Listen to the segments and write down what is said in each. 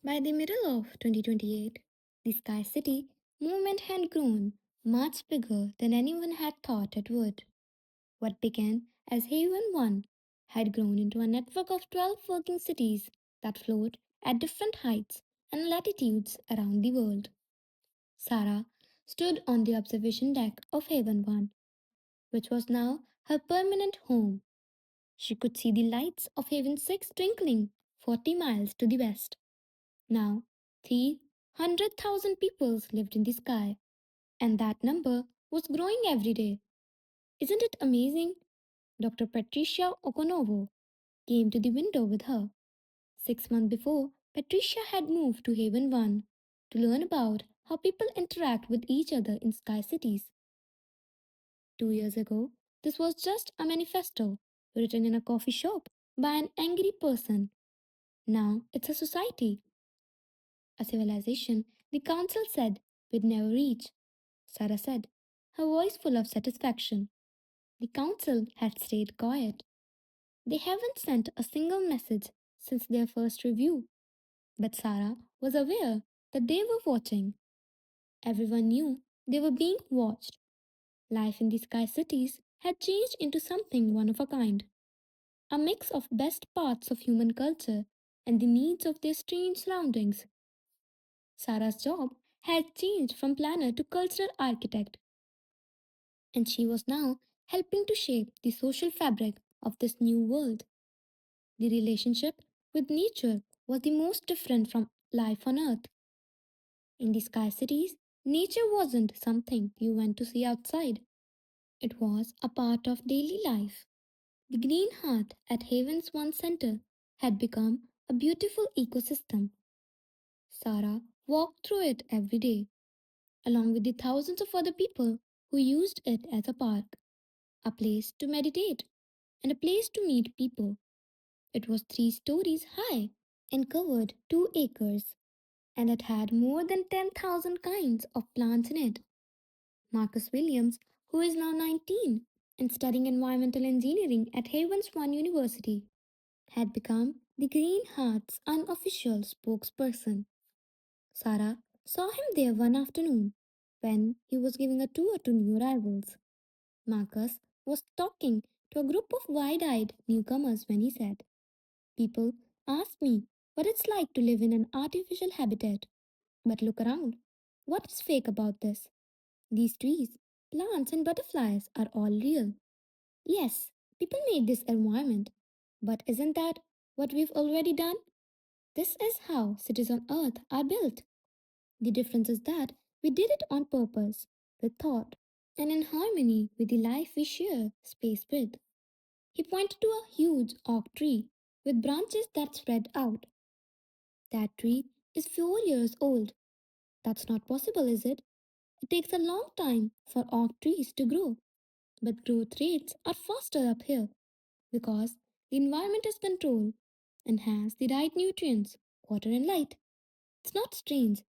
By the middle of 2028, the Sky City movement had grown much bigger than anyone had thought it would. What began as Haven 1 had grown into a network of 12 working cities that float at different heights and latitudes around the world. Sarah stood on the observation deck of Haven 1, which was now her permanent home. She could see the lights of Haven 6 twinkling 40 miles to the west. Now, 300,000 people lived in the sky, and that number was growing every day. Isn't it amazing? Dr. Patricia Okonovo came to the window with her. 6 months before, Patricia had moved to Haven 1 to learn about how people interact with each other in sky cities. 2 years ago, this was just a manifesto written in a coffee shop by an angry person. Now it's a society, a civilization the council said we'd never reach. Sarah said, her voice full of satisfaction. The council had stayed quiet. They haven't sent a single message since their first review. But Sarah was aware that they were watching. Everyone knew they were being watched. Life in the sky cities had changed into something one of a kind, a mix of best parts of human culture and the needs of their strange surroundings. Sarah's job had changed from planner to cultural architect, and she was now helping to shape the social fabric of this new world. The relationship with nature was the most different from life on Earth. In the sky cities, nature wasn't something you went to see outside, it was a part of daily life. The green heart at Haven's One Center had become a beautiful ecosystem. Sarah walked through it every day, along with the thousands of other people who used it as a park, a place to meditate, and a place to meet people. It was 3 stories high and covered 2 acres, and it had more than 10,000 kinds of plants in it. Marcus Williams, who is now 19 and studying environmental engineering at Havens One University, had become the Green Heart's unofficial spokesperson. Sarah saw him there one afternoon when he was giving a tour to new arrivals. Marcus was talking to a group of wide eyed newcomers when he said, people ask me what it's like to live in an artificial habitat. But look around. What is fake about this? These trees, plants, and butterflies are all real. Yes, people made this environment. But isn't that what we've already done? This is how cities on Earth are built. The difference is that we did it on purpose, with thought, and in harmony with the life we share space with. He pointed to a huge oak tree with branches that spread out. That tree is 4 years old. That's not possible, is it? It takes a long time for oak trees to grow, but growth rates are faster up here because the environment is controlled and has the right nutrients, water, and light. It's not strange.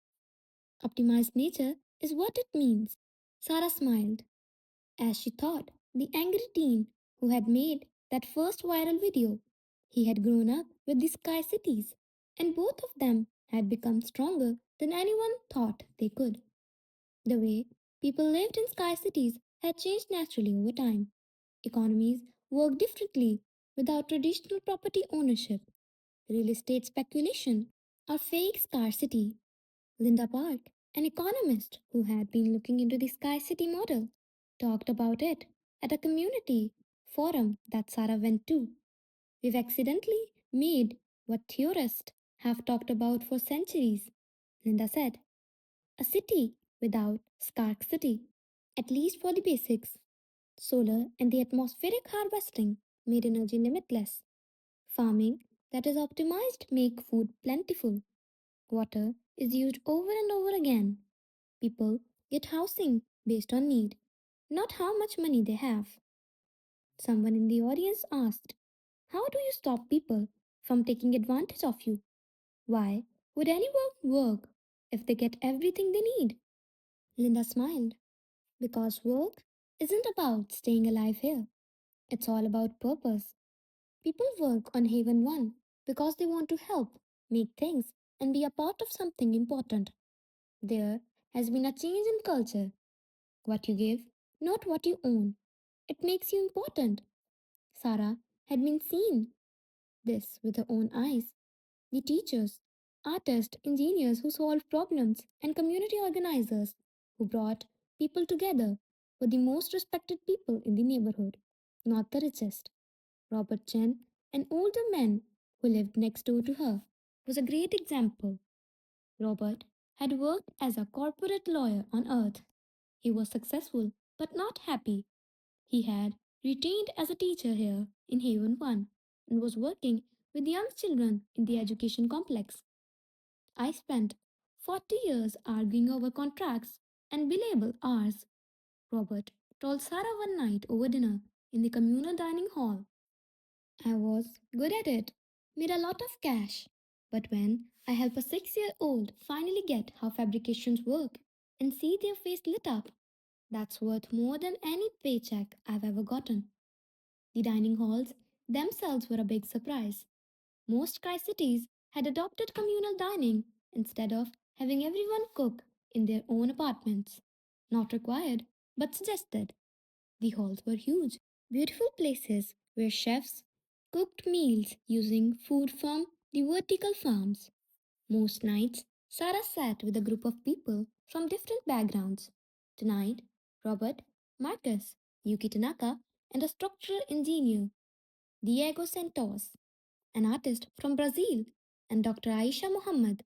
Optimized nature is what it means. Sarah smiled as she thought the angry teen who had made that first viral video. He had grown up with the sky cities, and both of them had become stronger than anyone thought they could. The way people lived in sky cities had changed naturally over time. Economies work differently without traditional property ownership, real estate speculation, or fake scarcity. Linda Park, an economist who had been looking into the Sky City model, talked about it at a community forum that Sarah went to. We've accidentally made what theorists have talked about for centuries, Linda said. A city without scarcity, at least for the basics. Solar and the atmospheric harvesting made energy limitless. Farming that is optimized make food plentiful. Water is used over and over again. People get housing based on need, not how much money they have. Someone in the audience asked, how do you stop people from taking advantage of you? Why would anyone work if they get everything they need? Linda smiled. Because work isn't about staying alive here, it's all about purpose. People work on Haven 1 because they want to help make things and be a part of something important. There has been a change in culture. What you give, not what you own. It makes you important. Sarah had been seen this with her own eyes. The teachers, artists, engineers who solved problems, and community organizers who brought people together were the most respected people in the neighborhood, not the richest. Robert Chen, an older man who lived next door to her, was a great example. Robert had worked as a corporate lawyer on Earth. He was successful but not happy. He had retained as a teacher here in Haven 1 and was working with young children in the education complex. I spent 40 years arguing over contracts and billable hours, Robert told Sarah one night over dinner in the communal dining hall. I was good at it, made a lot of cash. But when I help a 6-year-old finally get how fabrications work and see their face lit up, that's worth more than any paycheck I've ever gotten. The dining halls themselves were a big surprise. Most Sky cities had adopted communal dining instead of having everyone cook in their own apartments. Not required, but suggested. The halls were huge, beautiful places where chefs cooked meals using food from the vertical farms. Most nights, Sarah sat with a group of people from different backgrounds. Tonight, Robert, Marcus, Yuki Tanaka, and a structural engineer, Diego Santos, an artist from Brazil, and Dr. Aisha Muhammad,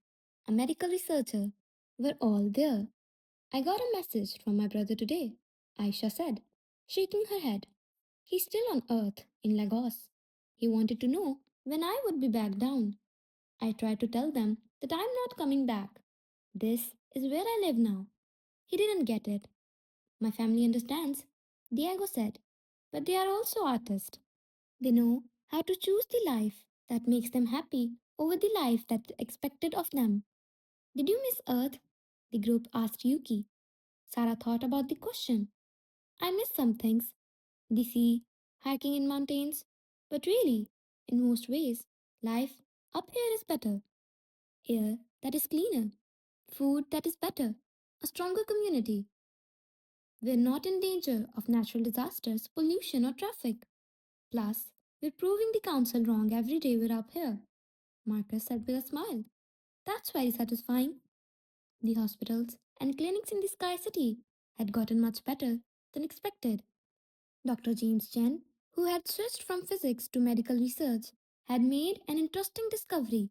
a medical researcher, were all there. I got a message from my brother today, Aisha said, shaking her head. He's still on Earth, in Lagos. He wanted to know when I would be back down. I tried to tell them that I'm not coming back. This is where I live now. He didn't get it. My family understands, Diego said, but they are also artists. They know how to choose the life that makes them happy over the life that's expected of them. Did you miss Earth? The group asked Yuki. Sarah thought about the question. I miss some things, the sea, hiking in mountains, but really, in most ways, life up here is better. Air that is cleaner, food that is better, a stronger community. We're not in danger of natural disasters, pollution, or traffic. Plus, we're proving the council wrong every day we're up here, Marcus said with a smile. That's very satisfying. The hospitals and clinics in the Sky City had gotten much better than expected. Dr. James Chen, who had switched from physics to medical research, had made an interesting discovery.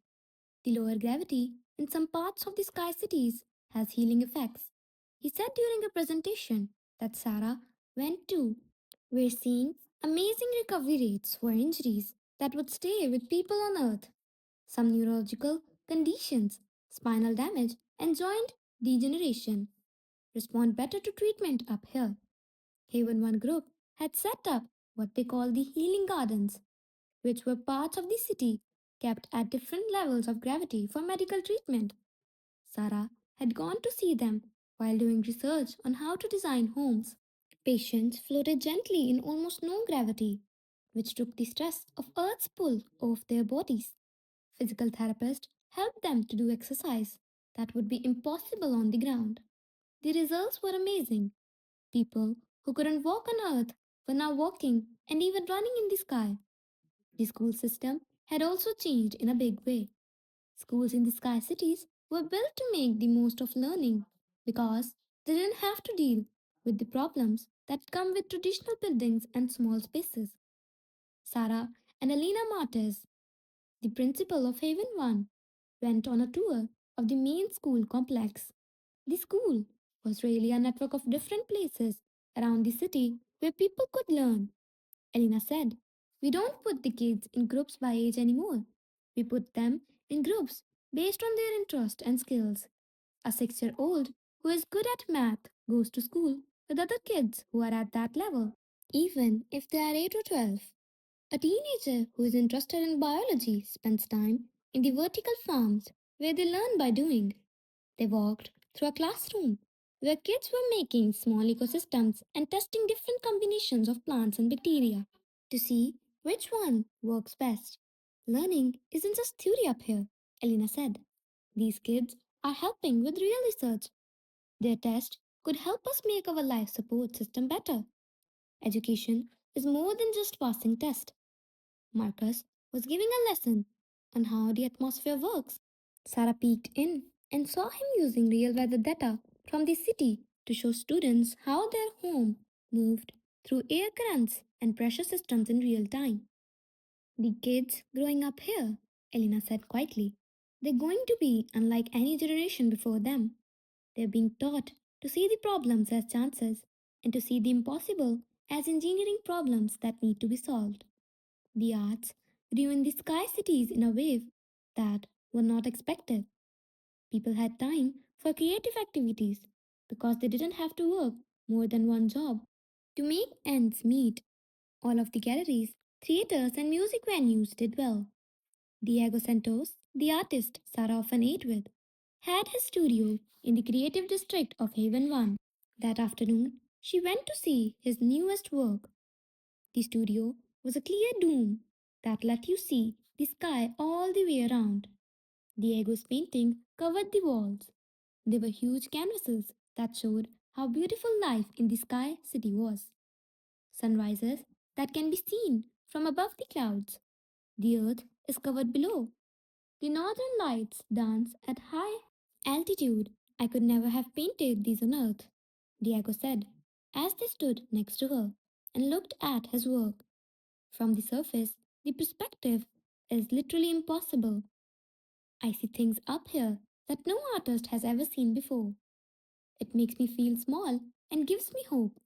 The lower gravity in some parts of the Sky Cities has healing effects. He said during a presentation that Sarah went to. We're seeing amazing recovery rates for injuries that would stay with people on Earth. Some neurological conditions, spinal damage, and joint degeneration respond better to treatment up here. Haven One Group had set up what they call the healing gardens, which were parts of the city kept at different levels of gravity for medical treatment. Sarah had gone to see them while doing research on how to design homes. Patients floated gently in almost no gravity, which took the stress of Earth's pull off their bodies. Physical therapists helped them to do exercise that would be impossible on the ground. The results were amazing. People who couldn't walk on Earth were now walking and even running in the sky. The school system had also changed in a big way. Schools in the sky cities were built to make the most of learning because they didn't have to deal with the problems that come with traditional buildings and small spaces. Sarah and Alina Martes, the principal of Haven 1, went on a tour of the main school complex. The school was really a network of different places around the city where people could learn. Elena said, we don't put the kids in groups by age anymore. We put them in groups based on their interest and skills. A 6-year old who is good at math goes to school with other kids who are at that level, even if they are 8 or 12. A teenager who is interested in biology spends time in the vertical farms where they learn by doing. They walked through a classroom where kids were making small ecosystems and testing different combinations of plants and bacteria to see which one works best. Learning isn't just theory up here, Elena said. These kids are helping with real research. Their test could help us make our life support system better. Education is more than just passing test. Marcus was giving a lesson on how the atmosphere works. Sarah peeked in and saw him using real weather data from the city to show students how their home moved through air currents and pressure systems in real time. The kids growing up here, Elena said quietly, they're going to be unlike any generation before them. They're being taught to see the problems as chances and to see the impossible as engineering problems that need to be solved. The arts grew in the sky cities in a wave that were not expected. People had time for creative activities because they didn't have to work more than one job to make ends meet. All of the galleries, theaters, and music venues did well. Diego Santos, the artist Sarah often ate with, had his studio in the creative district of Haven 1. That afternoon, she went to see his newest work. The studio was a clear dome that let you see the sky all the way around. Diego's painting covered the walls. They were huge canvases that showed how beautiful life in the sky city was. Sunrises that can be seen from above the clouds. The earth is covered below. The northern lights dance at high altitude. I could never have painted these on earth, Diego said, as they stood next to her and looked at his work. From the surface, the perspective is literally impossible. I see things up here that no artist has ever seen before. It makes me feel small and gives me hope.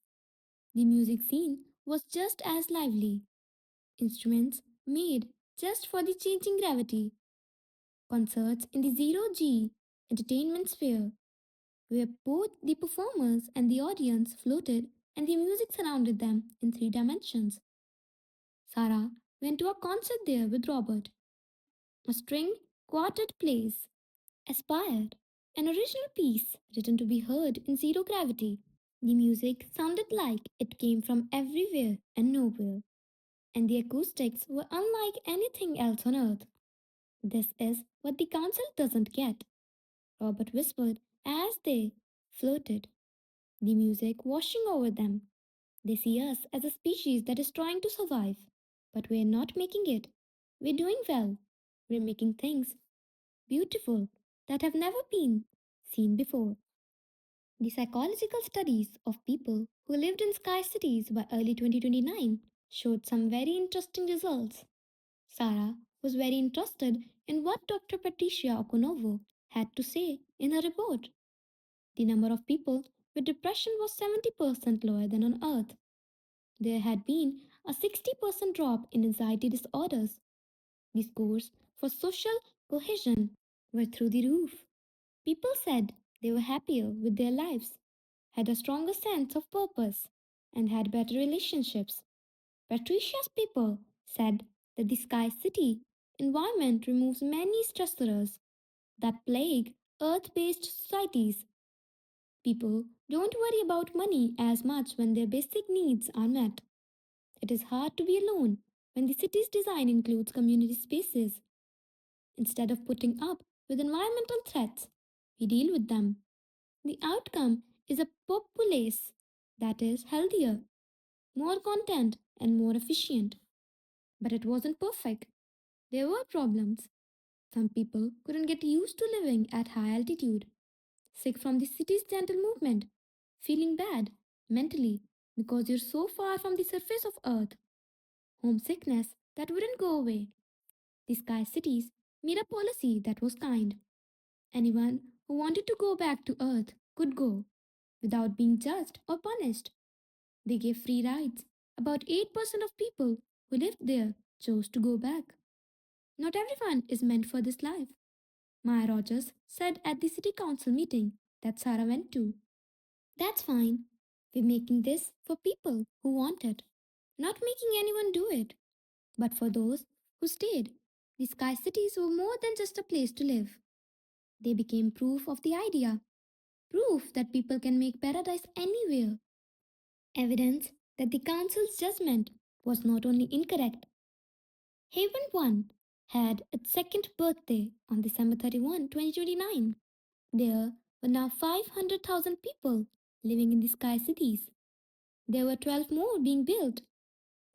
The music scene was just as lively. Instruments made just for the changing gravity. Concerts in the zero G entertainment sphere, where both the performers and the audience floated and the music surrounded them in three dimensions. Sarah went to a concert there with Robert. A string quartet plays Aspired, an original piece written to be heard in zero gravity. The music sounded like it came from everywhere and nowhere, and the acoustics were unlike anything else on earth. This is what the council doesn't get, Robert whispered as they floated, the music washing over them. They see us as a species that is trying to survive, but we're not making it. We're doing well. We're making things beautiful that have never been seen before. The psychological studies of people who lived in sky cities by early 2029 showed some very interesting results. Sarah was very interested in what Dr. Patricia Okonovo had to say in her report. The number of people with depression was 70% lower than on Earth. There had been a 60% drop in anxiety disorders. The scores for social cohesion were through the roof. People said they were happier with their lives, had a stronger sense of purpose, and had better relationships. Patricia's paper said that the Sky City environment removes many stressors that plague Earth based societies. People don't worry about money as much when their basic needs are met. It is hard to be alone when the city's design includes community spaces. Instead of putting up with environmental threats, we deal with them. The outcome is a populace that is healthier, more content, and more efficient. But it wasn't perfect. There were problems. Some people couldn't get used to living at high altitude, sick from the city's gentle movement, feeling bad mentally because you're so far from the surface of Earth, homesickness that wouldn't go away. The sky cities made a policy that was kind. Anyone who wanted to go back to Earth could go without being judged or punished. They gave free rides. About 8% of people who lived there chose to go back. Not everyone is meant for this life, Maya Rogers said at the city council meeting that Sarah went to. That's fine. We're making this for people who want it, not making anyone do it. But for those who stayed, the sky cities were more than just a place to live. They became proof of the idea, proof that people can make paradise anywhere, evidence that the council's judgment was not only incorrect. Haven won. had its second birthday on December 31, 2029. There were now 500,000 people living in the sky cities. There were 12 more being built.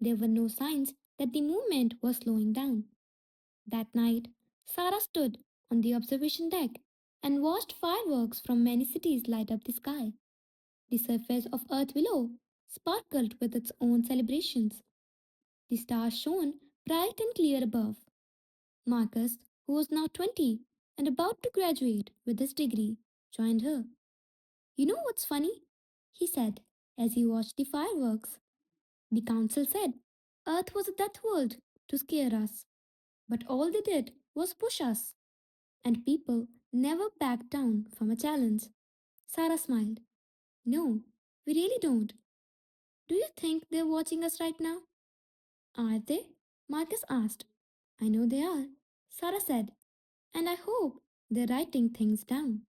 There were no signs that the movement was slowing down. That night, Sarah stood on the observation deck and watched fireworks from many cities light up the sky. The surface of Earth below sparkled with its own celebrations. The stars shone bright and clear above. Marcus, who was now 20 and about to graduate with his degree, joined her. You know what's funny? He said as he watched the fireworks. The council said Earth was a death world to scare us, but all they did was push us, and people never backed down from a challenge. Sarah smiled. No, we really don't. Do you think they're watching us right now? Are they? Marcus asked. I know they are, Sarah said, and I hope they're writing things down.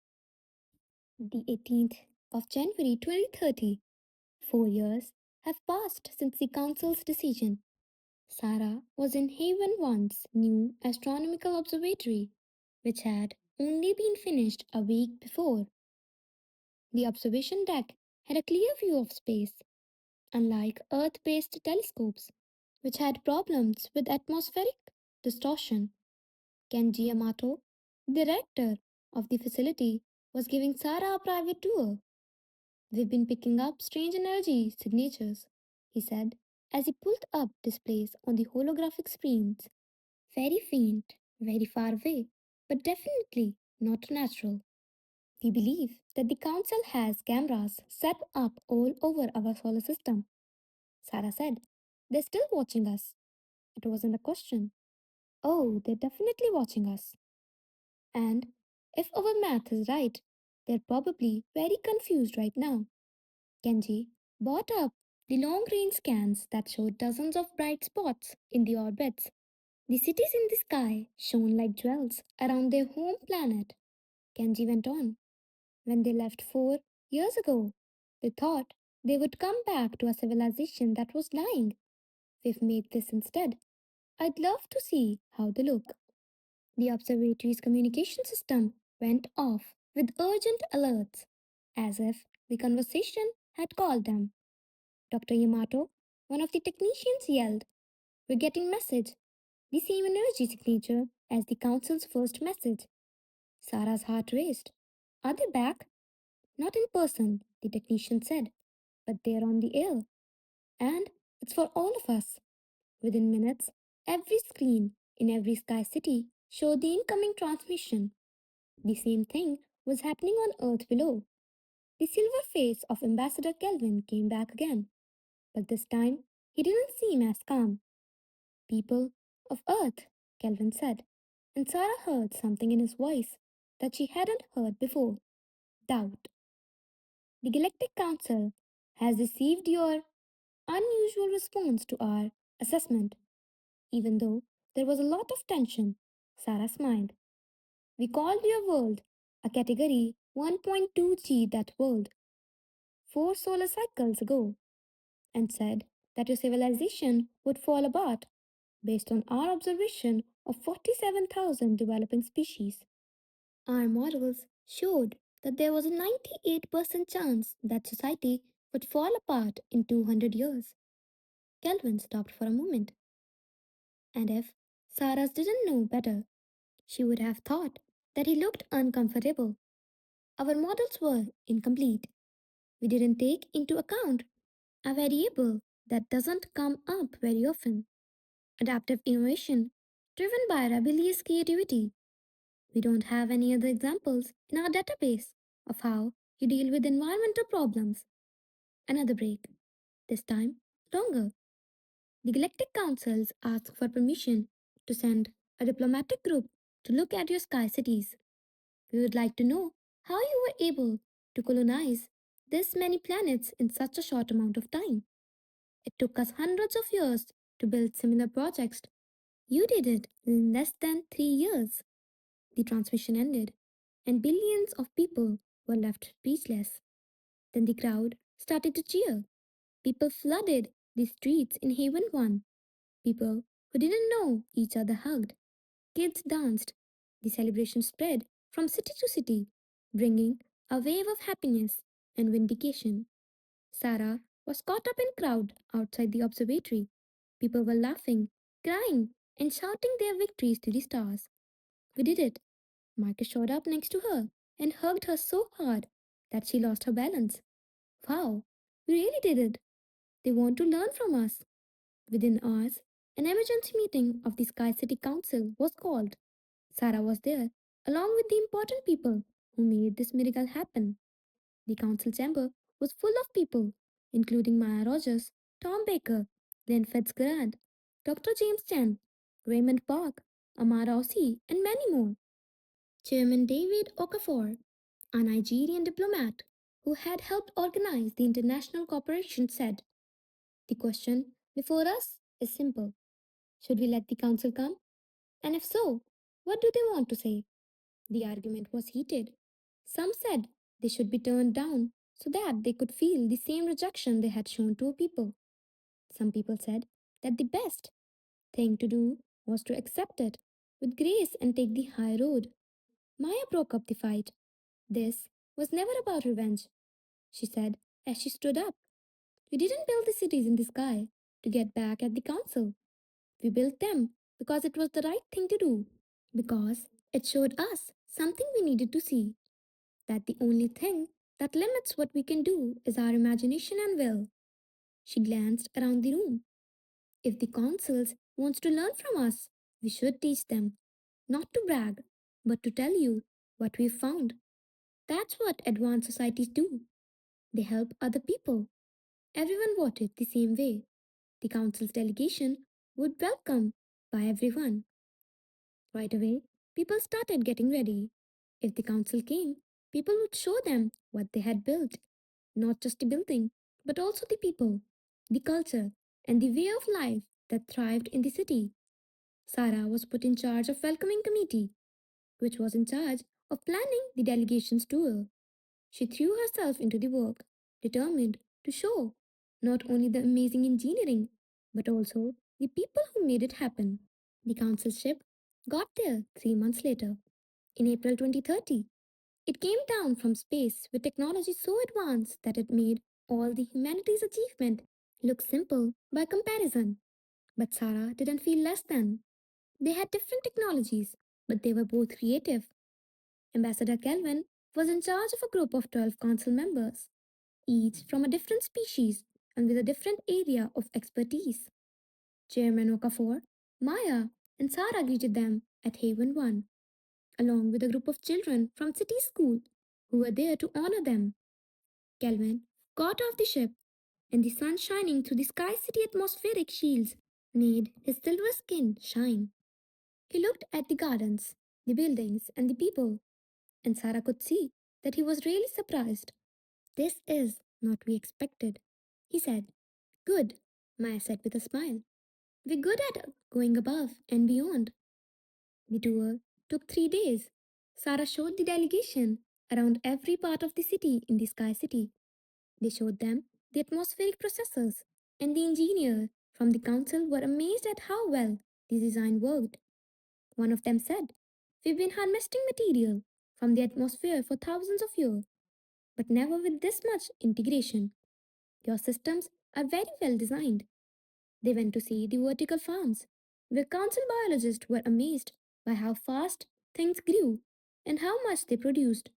The 18th of January 2030. 4 years have passed since the Council's decision. Sarah was in Haven One's new astronomical observatory, which had only been finished a week before. The observation deck had a clear view of space, unlike Earth based telescopes, which had problems with atmospheric distortion. Kenji Yamato, director of the facility, was giving Sarah a private tour. We've been picking up strange energy signatures, he said as he pulled up displays on the holographic screens. Very faint, very far away, but definitely not natural. We believe that the Council has cameras set up all over our solar system, Sarah said. They're still watching us. It wasn't a question. Oh, they're definitely watching us. And if our math is right, they're probably very confused right now. Kenji brought up the long range scans that showed dozens of bright spots in the orbits. The cities in the sky shone like jewels around their home planet. Kenji went on. When they left 4 years ago, they thought they would come back to a civilization that was lying. We've made this instead. I'd love to see how they look. The observatory's communication system went off with urgent alerts, as if the conversation had called them. Dr. Yamato, one of the technicians, yelled, We're getting message. The same energy signature as the council's first message. Sarah's heart raced. Are they back? Not in person, the technician said, but they're on the air. And it's for all of us. Within minutes, every screen in every sky city showed the incoming transmission. The same thing was happening on Earth below. The silver face of Ambassador Kelvin came back again, but this time he didn't seem as calm. People of Earth, Kelvin said, and Sarah heard something in his voice that she hadn't heard before doubt. The Galactic Council has received your unusual response to our assessment. Even though there was a lot of tension, Sarah smiled. We called your world a category 1.2G that world 4 solar cycles ago and said that your civilization would fall apart based on our observation of 47,000 developing species. Our models showed that there was a 98% chance that society would fall apart in 200 years. Kelvin stopped for a moment, and if Sarah didn't know better, she would have thought that he looked uncomfortable. Our models were incomplete. We didn't take into account a variable that doesn't come up very often adaptive innovation, driven by rebellious creativity. We don't have any other examples in our database of how you deal with environmental problems. Another break, this time longer. The Galactic Councils asked for permission to send a diplomatic group to look at your sky cities. We would like to know how you were able to colonize this many planets in such a short amount of time. It took us hundreds of years to build similar projects. You did it in less than 3 years. The transmission ended, and billions of people were left speechless. Then the crowd started to cheer. People flooded the streets in Haven 1. People who didn't know each other hugged. Kids danced. The celebration spread from city to city, bringing a wave of happiness and vindication. Sarah was caught up in crowd outside the observatory. People were laughing, crying, and shouting their victories to the stars. We did it. Marcus showed up next to her and hugged her so hard that she lost her balance. Wow, we really did it. They want to learn from us. Within hours, an emergency meeting of the Sky City Council was called. Sarah was there, along with the important people who made this miracle happen. The council chamber was full of people, including Maya Rogers, Tom Baker, Glenn Fitzgerald, Dr. James Chan, Raymond Park, Amara Ossie, and many more. Chairman David Okafor, a Nigerian diplomat who had helped organize the international cooperation, said, "The question before us is simple. Should we let the council come? And if so, what do they want to say?" The argument was heated. Some said they should be turned down so that they could feel the same rejection they had shown to people. Some people said that the best thing to do was to accept it with grace and take the high road. Maya broke up the fight. "This was never about revenge," she said as she stood up. "We didn't build the cities in the sky to get back at the council. We built them because it was the right thing to do, because it showed us something we needed to see, that the only thing that limits what we can do is our imagination and will." She glanced around the room. "If the councils wants to learn from us, we should teach them, not to brag, but to tell you what we've found. That's what advanced societies do. They help other people." Everyone voted the same way. The council's delegation would welcome by everyone. Right away, people started getting ready. If the council came, people would show them what they had built, not just the building, but also the people, the culture, and the way of life that thrived in the city. Sarah was put in charge of welcoming committee, which was in charge of planning the delegation's tour. She threw herself into the work, determined to show not only the amazing engineering, but also the people who made it happen. The council ship got there 3 months later, in April 2030. It came down from space with technology so advanced that it made all the humanity's achievement look simple by comparison. But Sarah didn't feel less than. They had different technologies, but they were both creative. Ambassador Kelvin was in charge of a group of 12 council members, each from a different species and with a different area of expertise. Chairman Okafor, Maya, and Sarah greeted them at Haven 1, along with a group of children from City School who were there to honor them. Kelvin got off the ship, and the sun shining through the Sky City atmospheric shields made his silver skin shine. He looked at the gardens, the buildings, and the people, and Sarah could see that he was really surprised. "This is not we expected," he said. "Good," Maya said with a smile. "We're good at going above and beyond." The tour took 3 days. Sarah showed the delegation around every part of the city in the Sky City. They showed them the atmospheric processors, and the engineers from the council were amazed at how well the design worked. One of them said, "We've been harvesting material from the atmosphere for thousands of years, but never with this much integration. Your systems are very well designed." They went to see the vertical farms, where council biologists were amazed by how fast things grew and how much they produced.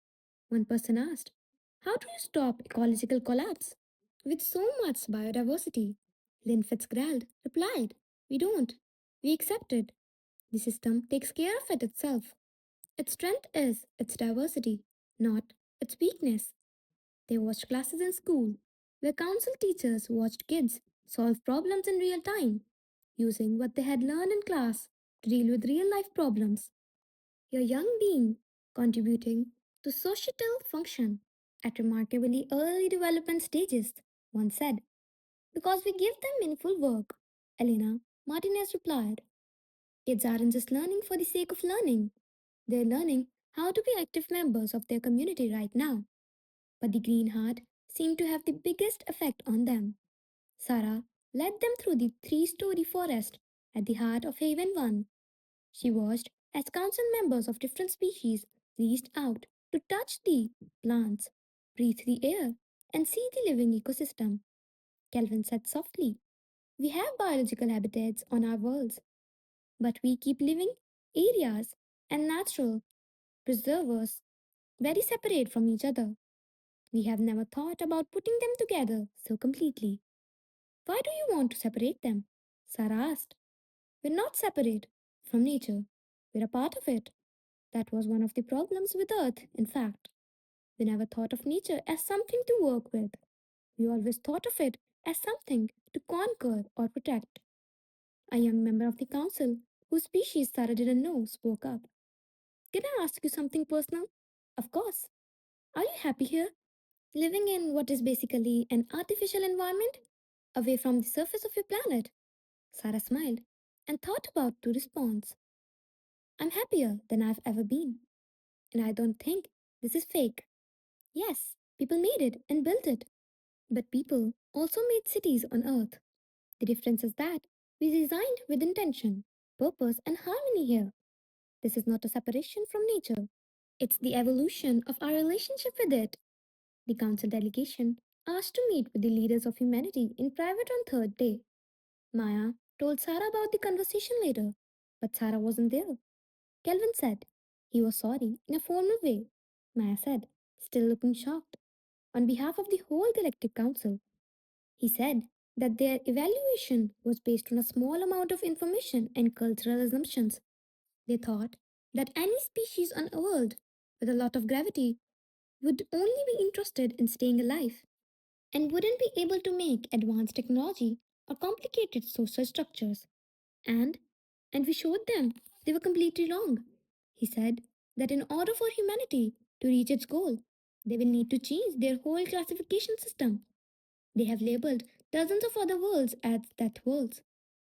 One person asked, "How do you stop ecological collapse with so much biodiversity?" Lynn Fitzgerald replied, "We don't. We accept it. The system takes care of it itself. Its strength is its diversity, not its weakness." They watched classes in school, where council teachers watched kids solve problems in real time, using what they had learned in class to deal with real life problems. "Your young being contributing to societal function at remarkably early development stages," one said. "Because we give them meaningful work," Elena Martinez replied. "Kids aren't just learning for the sake of learning. They're learning how to be active members of their community right now." But the green heart seemed to have the biggest effect on them. Sarah led them through the 3-story forest at the heart of Haven 1. She watched as council members of different species reached out to touch the plants, breathe the air, and see the living ecosystem. Kelvin said softly, "We have biological habitats on our worlds, but we keep living areas and natural preservers very separate from each other. We have never thought about putting them together so completely." "Why do you want to separate them?" Sarah asked. "We're not separate from nature. We're a part of it." That was one of the problems with Earth, in fact. We never thought of nature as something to work with. We always thought of it as something to conquer or protect. A young member of the council, whose species Sarah didn't know, spoke up. "Can I ask you something personal?" "Of course." "Are you happy here? Living in what is basically an artificial environment, away from the surface of your planet?" Sarah smiled and thought about to respond. "I'm happier than I've ever been. And I don't think this is fake. Yes, people made it and built it. But people also made cities on Earth. The difference is that we designed with intention, purpose, and harmony here. This is not a separation from nature. It's the evolution of our relationship with it." The council delegation asked to meet with the leaders of humanity in private on third day. Maya told Sarah about the conversation later, but Sarah wasn't there. Kelvin said he was sorry in a formal way. Maya said, still looking shocked. On behalf of the whole Galactic Council, he said that their evaluation was based on a small amount of information and cultural assumptions. They thought that any species on a world with a lot of gravity would only be interested in staying alive and wouldn't be able to make advanced technology or complicated social structures. And and we showed them they were completely wrong. He said that in order for humanity to reach its goal, they will need to change their whole classification system. They have labeled dozens of other worlds as death worlds,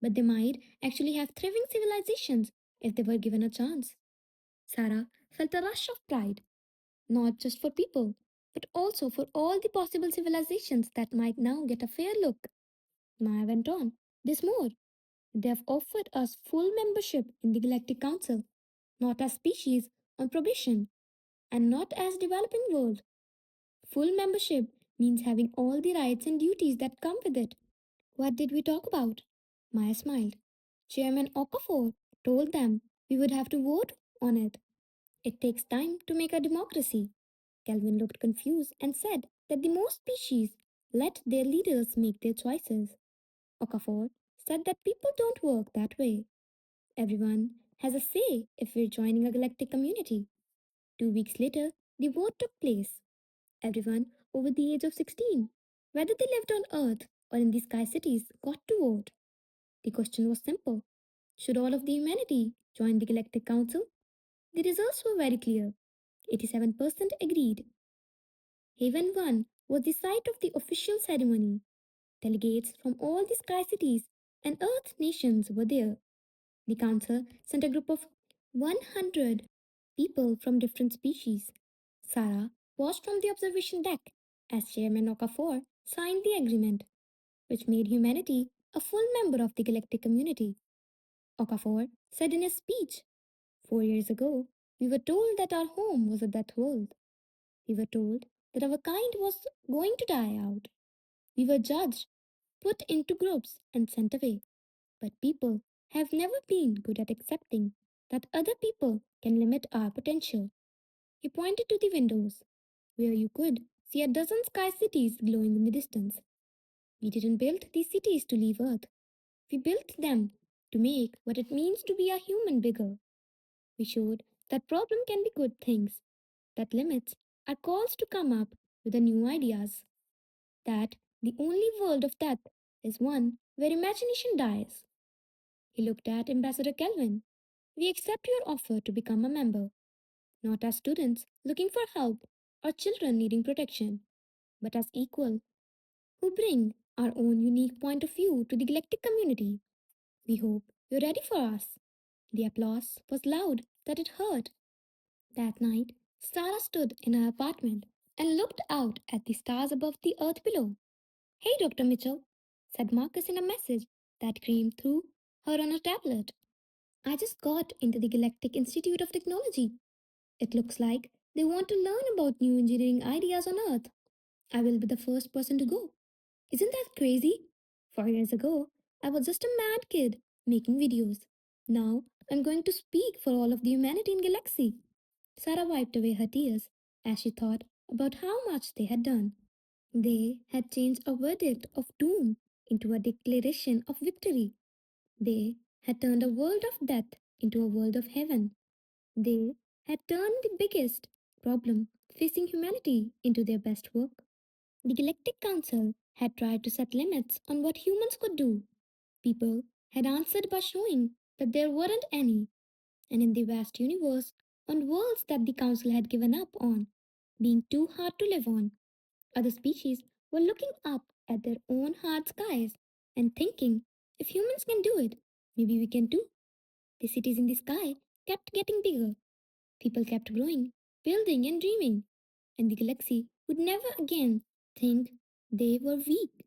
but they might actually have thriving civilizations if they were given a chance. Sarah felt a rush of pride, not just for people, but also for all the possible civilizations that might now get a fair look. Maya went on. "There's more. They have offered us full membership in the Galactic Council, not as species on probation, and not as developing world. Full membership means having all the rights and duties that come with it." "What did we talk about?" Maya smiled. "Chairman Okafor told them we would have to vote on it. It takes time to make a democracy." Calvin looked confused and said that the most species let their leaders make their choices. Okafor said that people don't work that way. Everyone has a say if we're joining a galactic community. 2 weeks later, the vote took place. Everyone over the age of 16, whether they lived on Earth or in the sky cities, got to vote. The question was simple: should all of the humanity join the Galactic Council? The results were very clear. 87% agreed. Haven 1 was the site of the official ceremony. Delegates from all the sky cities and Earth nations were there. The council sent a group of 100 people from different species. Sarah watched from the observation deck as Chairman Okafor signed the agreement, which made humanity a full member of the galactic community. Okafor said in his speech, "4 years ago, we were told that our home was a death world. We were told that our kind was going to die out. We were judged, put into groups, and sent away. But people have never been good at accepting that other people can limit our potential." He pointed to the windows, where you could see a dozen sky cities glowing in the distance. "We didn't build these cities to leave Earth. We built them to make what it means to be a human bigger. We showed that problem can be good things, that limits are calls to come up with the new ideas, that the only world of death is one where imagination dies." He looked at Ambassador Kelvin. "We accept your offer to become a member, not as students looking for help or children needing protection, but as equal who bring our own unique point of view to the galactic community. We hope you're ready for us." The applause was loud that it hurt. That night, Sarah stood in her apartment and looked out at the stars above the earth below. "Hey, Dr. Mitchell," said Marcus in a message that came through her on a tablet. I just got into the Galactic Institute of Technology. It looks like they want to learn about new engineering ideas on Earth. I will be the first person to go. Isn't that crazy? 4 years ago, I was just a mad kid making videos. Now, I'm going to speak for all of the humanity in Galaxy. Sarah wiped away her tears as she thought about how much they had done. They had changed a verdict of doom into a declaration of victory. They had turned a world of death into a world of heaven. They had turned the biggest problem facing humanity into their best work. The Galactic Council had tried to set limits on what humans could do. People had answered by showing that there weren't any, and in the vast universe, on worlds that the Council had given up on, being too hard to live on, other species were looking up at their own hard skies and thinking, if humans can do it, maybe we can too. The cities in the sky kept getting bigger. People kept growing, building, and dreaming, and the galaxy would never again think they were weak.